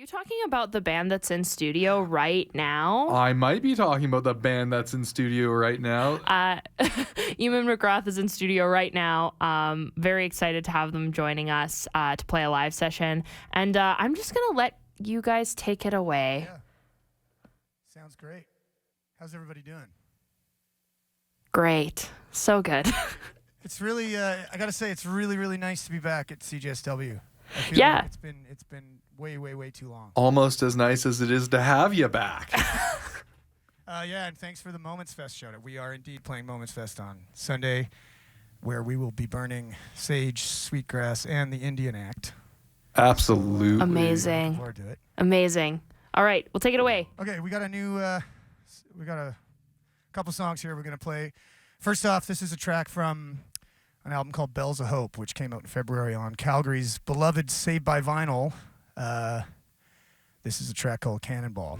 You talking about the band that's in studio right now? I might be talking about the band that's in studio right now. Eamon McGrath is in studio right now. Very excited to have them joining us to play a live session. And I'm just going to let you guys take it away. Yeah. Sounds great. How's everybody doing? Great. So good. It's really, I got to say, it's really, really nice to be back at CJSW. I feel Yeah. like it's been way, way, way too long. Almost as nice as it is to have you back. Yeah, and thanks for the Moments Fest shout-out. We are indeed playing Moments Fest on Sunday, where we will be burning sage, sweetgrass, and the Indian Act. Absolutely. Looking Amazing. forward to it. Amazing. All right. We'll take it away. Okay, we got a couple songs here we're going to play. First off, this is a track from an album called Bells of Hope, which came out in February on Calgary's beloved Saved by Vinyl. This is a track called Cannonball.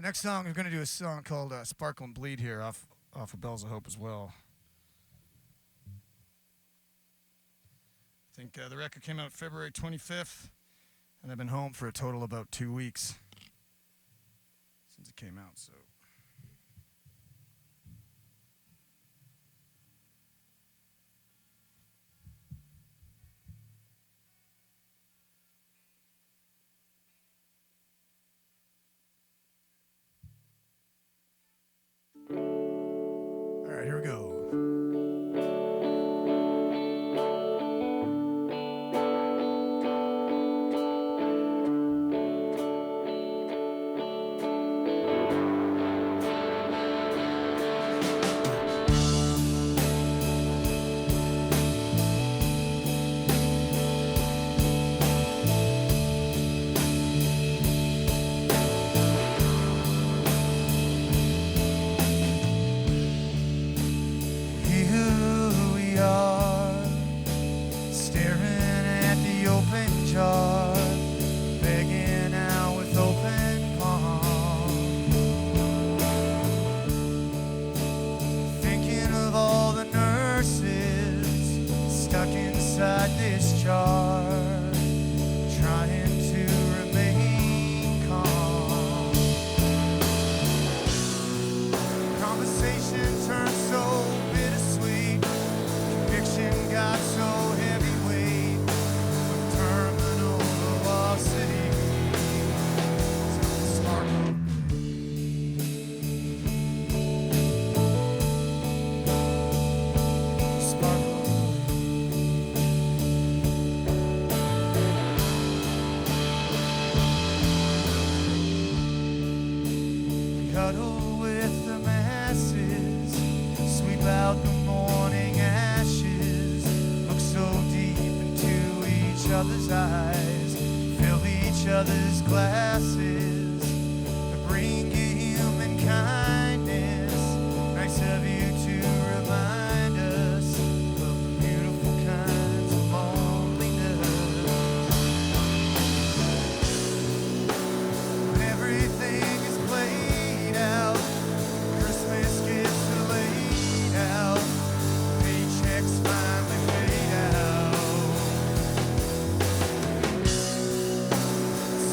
Next song, we're going to do a song called Sparkle and Bleed here off of Bells of Hope as well. I think the record came out February 25th, and I've been home for a total of about 2 weeks since it came out, so. All right, here we go.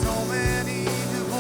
So many divorces.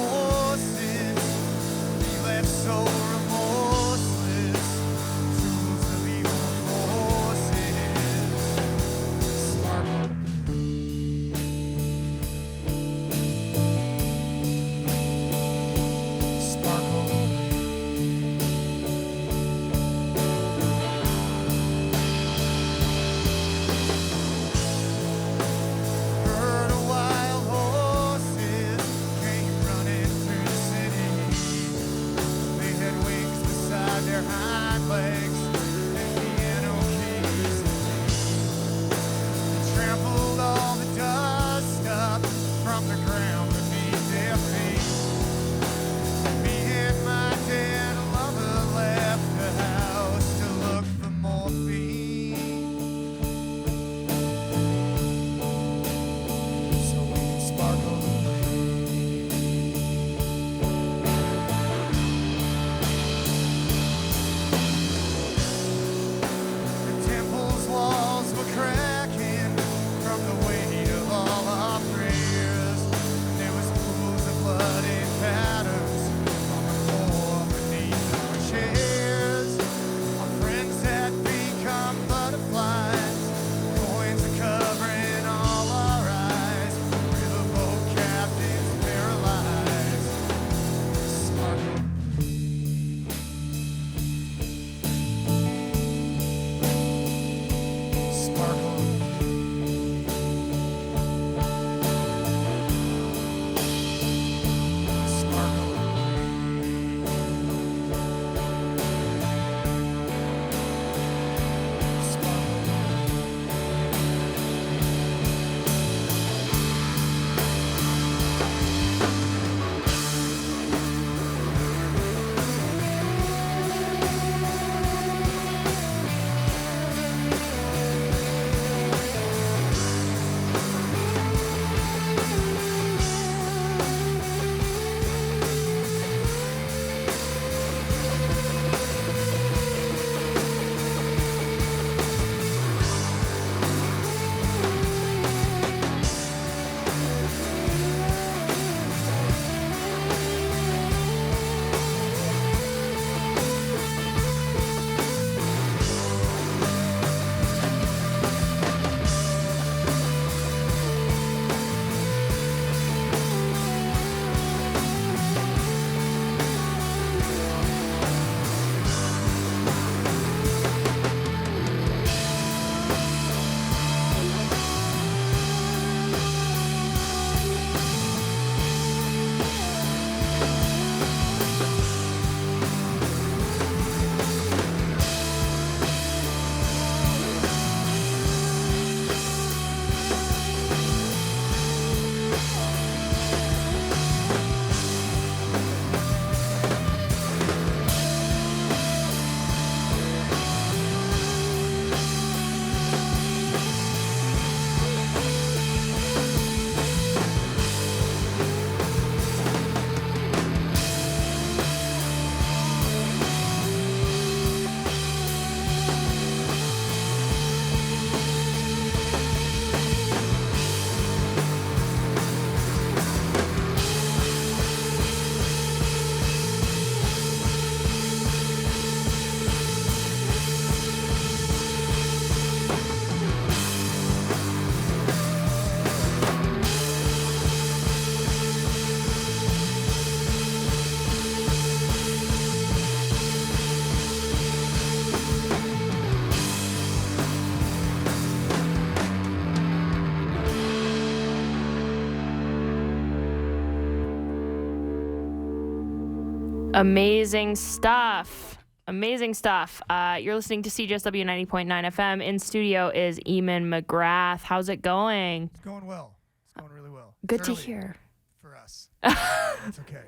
Amazing stuff. Amazing stuff. You're listening to CJSW 90.9 FM. In studio is Eamon McGrath. How's it going? It's going well. It's going really well. Good It's to early hear. for us. That's okay.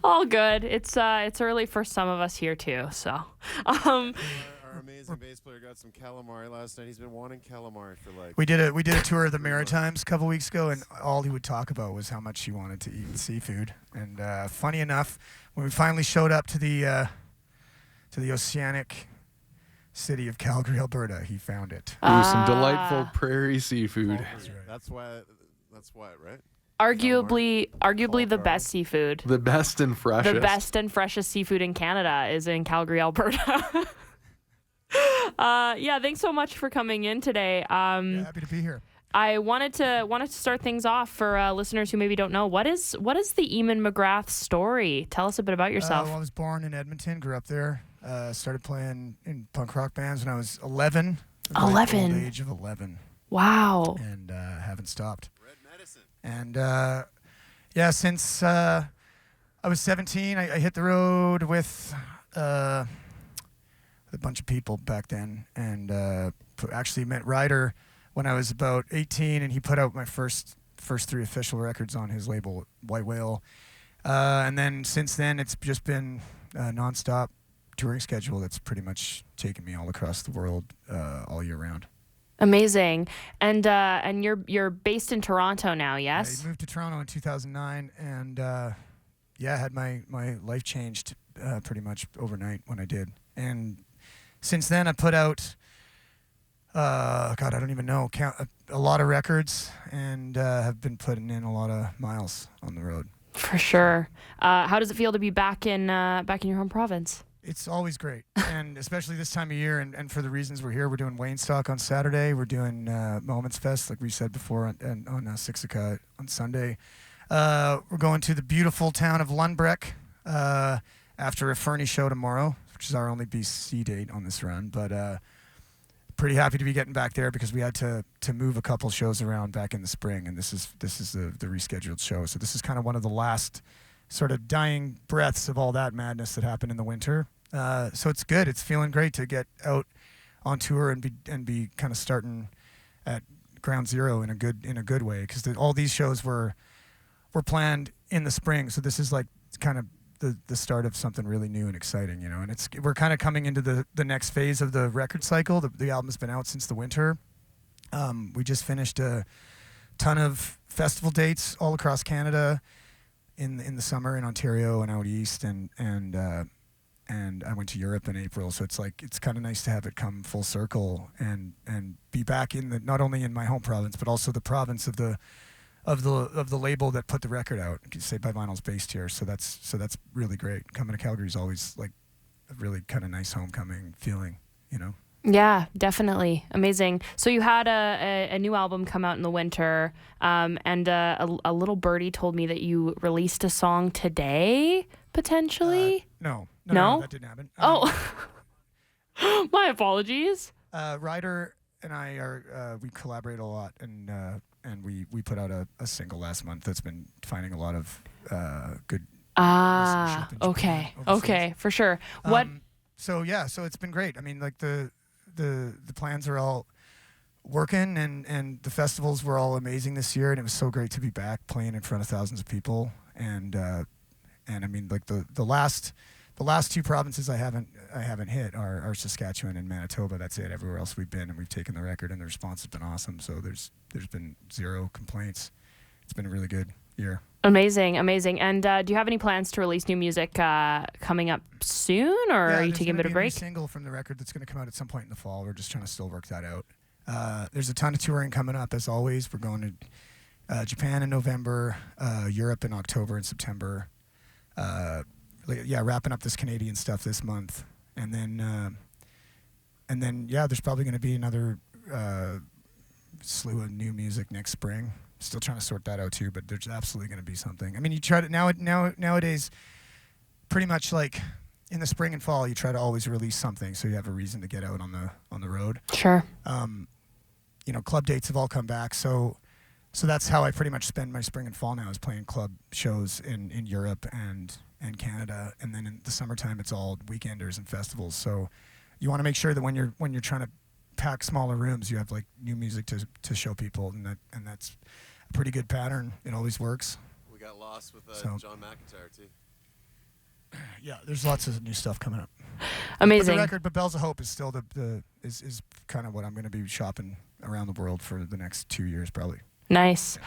All good. It's early for some of us here too. So, Our amazing bass player got some calamari last night. He's been wanting calamari for like. We did a tour of the Maritimes a couple weeks ago, and all he would talk about was how much he wanted to eat seafood. And funny enough, when we finally showed up to the oceanic city of Calgary, Alberta, he found it. Ooh, some delightful prairie seafood. That's right. That's why, right? Arguably the best seafood. The best and freshest. The best and freshest seafood in Canada is in Calgary, Alberta. Yeah, thanks so much for coming in today. Yeah, happy to be here. I wanted to start things off for listeners who maybe don't know. What is the Eamon McGrath story? Tell us a bit about yourself. Well, I was born in Edmonton, grew up there. Started playing in punk rock bands when I was 11. 11. The age of 11. Wow. And haven't stopped. Red medicine. And yeah, since I was 17, I hit the road with a bunch of people back then, and actually met Ryder when I was about 18, and he put out my first 3 official records on his label, White Whale. And then since then, it's just been a nonstop touring schedule that's pretty much taken me all across the world all year round. Amazing. And you're based in Toronto now, yes? I moved to Toronto in 2009, and yeah, had my life changed pretty much overnight when I did. And since then, I put out, God, I don't even know, a lot of records, and have been putting in a lot of miles on the road. For sure. How does it feel to be back in your home province? It's always great, and especially this time of year, and for the reasons we're here. We're doing Waynestock on Saturday. We're doing Moments Fest, like we said before, on Siksika on Sunday. We're going to the beautiful town of Lundbreck after a Fernie show tomorrow, which is our only BC date on this run. But pretty happy to be getting back there because we had to move a couple shows around back in the spring, and this is the rescheduled show. So this is kind of one of the last sort of dying breaths of all that madness that happened in the winter. So it's good. It's feeling great to get out on tour and be kind of starting at ground zero in a good way, because all these shows were planned in the spring. So this is like kind of the start of something really new and exciting, you know. And we're kind of coming into the next phase of the record cycle. The album's been out since the winter. We just finished a ton of festival dates all across Canada in the summer in Ontario and out east, and I went to Europe in April, so it's kind of nice to have it come full circle and be back in not only in my home province, but also the province of the label that put the record out. Say by Vinyl's based here, so that's really great. Coming to Calgary is always like a really kind of nice homecoming feeling, you know. Yeah, definitely. Amazing. So you had a new album come out in the winter, and a little birdie told me that you released a song today, potentially? No, that didn't happen. My apologies. Ryder and I we collaborate a lot, and we put out a single last month that's been finding a lot of good listenership in Japan, overseas. Okay, for sure. What? So it's been great. I mean, like the plans are all working, and the festivals were all amazing this year, and it was so great to be back playing in front of thousands of people. And I mean, like the last 2 provinces I haven't hit are Saskatchewan and Manitoba. That's it. Everywhere else we've been, and we've taken the record, and the response has been awesome. So there's been 0 complaints. It's been a really good year. Amazing. And do you have any plans to release new music coming up soon, or are you taking a bit of break? There's a single from the record that's going to come out at some point in the fall. We're just trying to still work that out. There's a ton of touring coming up, as always. We're going to Japan in November, Europe in October and September. Wrapping up this Canadian stuff this month, and then there's probably going to be another slew of new music next spring. Still trying to sort that out too, but there's absolutely going to be something. I mean, you try to nowadays, pretty much like in the spring and fall, you try to always release something so you have a reason to get out on the road. Sure. You know, club dates have all come back, so that's how I pretty much spend my spring and fall now, is playing club shows in Europe and and Canada, and then in the summertime it's all weekenders and festivals. So you want to make sure that when you're trying to pack smaller rooms, you have like new music to show people, and that's a pretty good pattern. It always works. We got lost with John McIntyre too. Yeah, there's lots of new stuff coming up. Amazing. But the record, but Bells of Hope is still is kind of what I'm going to be shopping around the world for the next 2 years probably. Nice.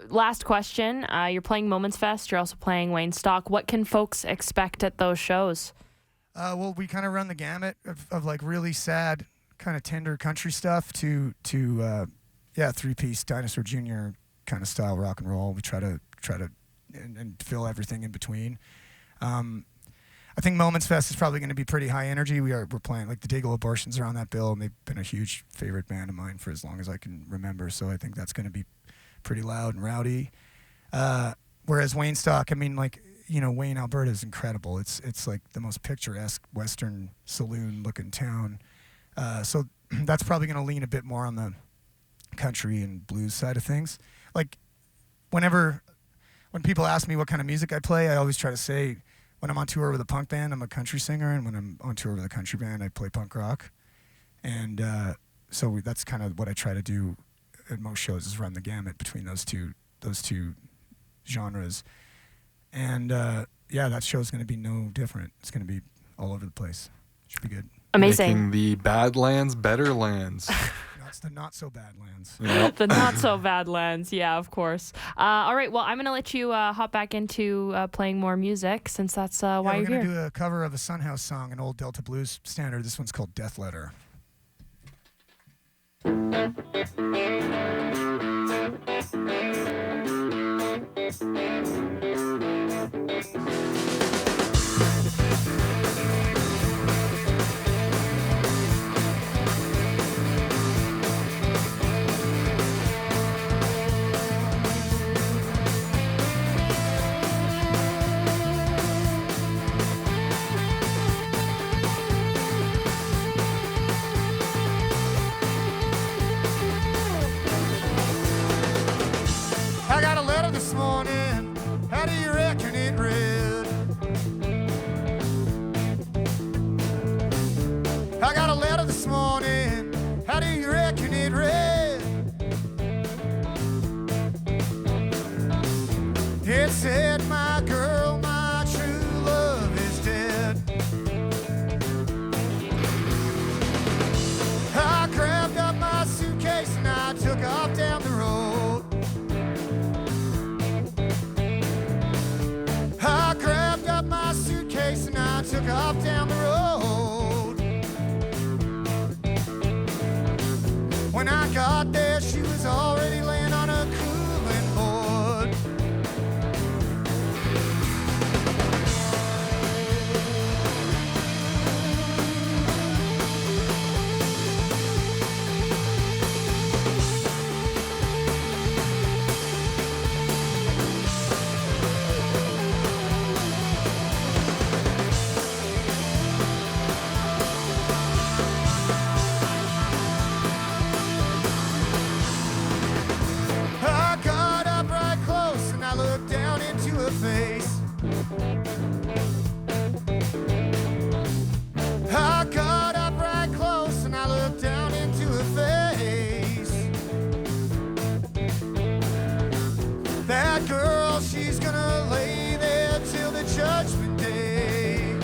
Last question. You're playing Moments Fest. You're also playing Wayne Stock. What can folks expect at those shows? Well, we kind of run the gamut of like really sad, kind of tender country stuff to 3-piece Dinosaur Jr. kind of style rock and roll. We try to and fill everything in between. I think Moments Fest is probably going to be pretty high energy. We're playing like the Dago Abortions are on that bill, and they've been a huge favorite band of mine for as long as I can remember. So I think that's going to be pretty loud and rowdy. Whereas Wayne Stock, I mean, like, you know, Wayne, Alberta is incredible. It's like the most picturesque Western saloon-looking town. So that's probably going to lean a bit more on the country and blues side of things. Like, when people ask me what kind of music I play, I always try to say, when I'm on tour with a punk band, I'm a country singer, and when I'm on tour with a country band, I play punk rock. And so that's kind of what I try to do at most shows, is run the gamut between those two genres. And that show's going to be no different. It's going to be all over the place. Should be good. Amazing. Making the bad lands better lands. No, it's the not so bad lands. Yep. The not so bad lands. Yeah, of course. All right. Well, I'm going to let you hop back into playing more music, since that's why we're you're going to here. do a cover of a Sunhouse song, an old Delta Blues standard. This one's called Death Letter. I got a letter this morning. How do you reckon it read? I got a letter this morning. How do you reckon it read? It said, my girl, my true love is dead. I grabbed up my suitcase and I took off down the road. I grabbed up my suitcase and I took off down the road. When I got there, she was already laying on a cooling board. I got up right close and I looked down into her face. I got up right close and I looked down into her face. That girl, she's gonna lay there till the judgment day.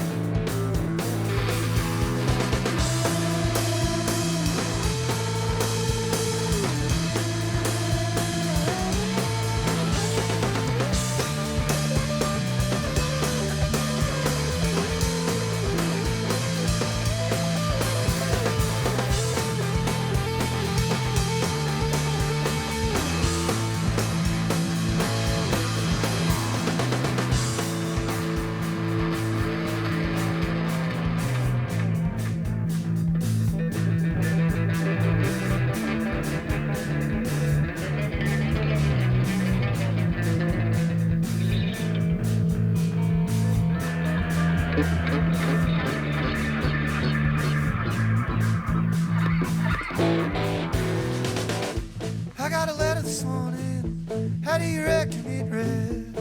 I got a letter this morning. How do you reckon it read?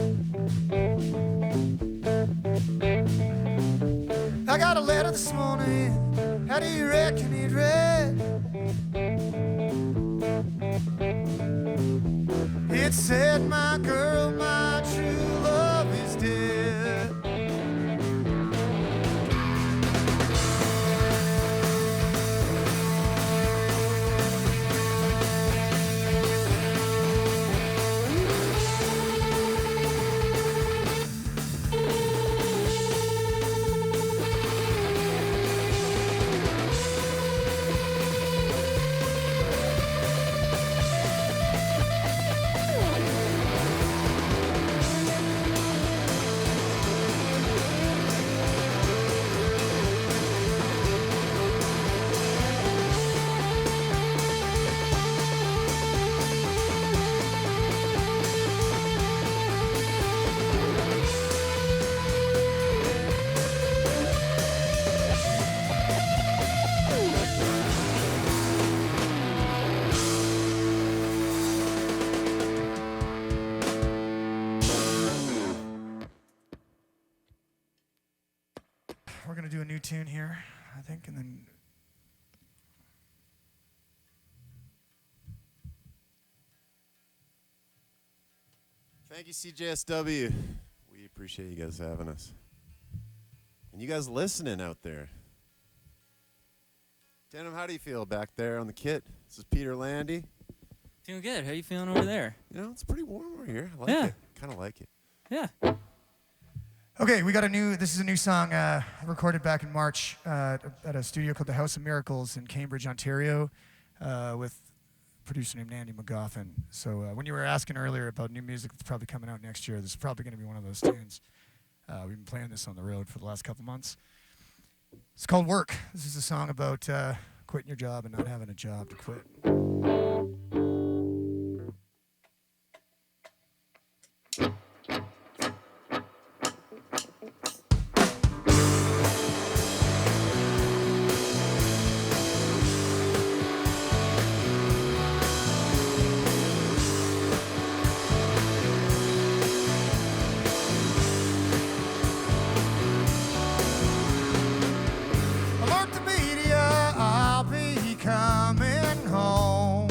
letter this morning. How do you reckon it read? It said, my girl, my true love is dead. We're going to do a new tune here, I think, and then... Thank you, CJSW. We appreciate you guys having us. And you guys listening out there. Denim, how do you feel back there on the kit? This is Peter Landy. Feeling good. How you feeling over there? You know, it's pretty warm over here. I like Yeah. it. Kind of like it. Yeah. Okay, we got this is a new song recorded back in March at a studio called the House of Miracles in Cambridge, Ontario, with a producer named Eamon McGrath. So when you were asking earlier about new music that's probably coming out next year, this is probably going to be one of those tunes. We've been playing this on the road for the last couple months. It's called Work. This is a song about quitting your job and not having a job to quit. Alert the media, I'll be coming home.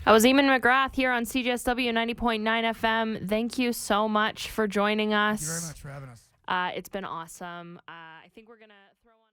I was Eamon McGrath here on CJSW 90.9 FM. Thank you so much for joining us. Thank you very much for having us. It's been awesome. I think we're going to throw on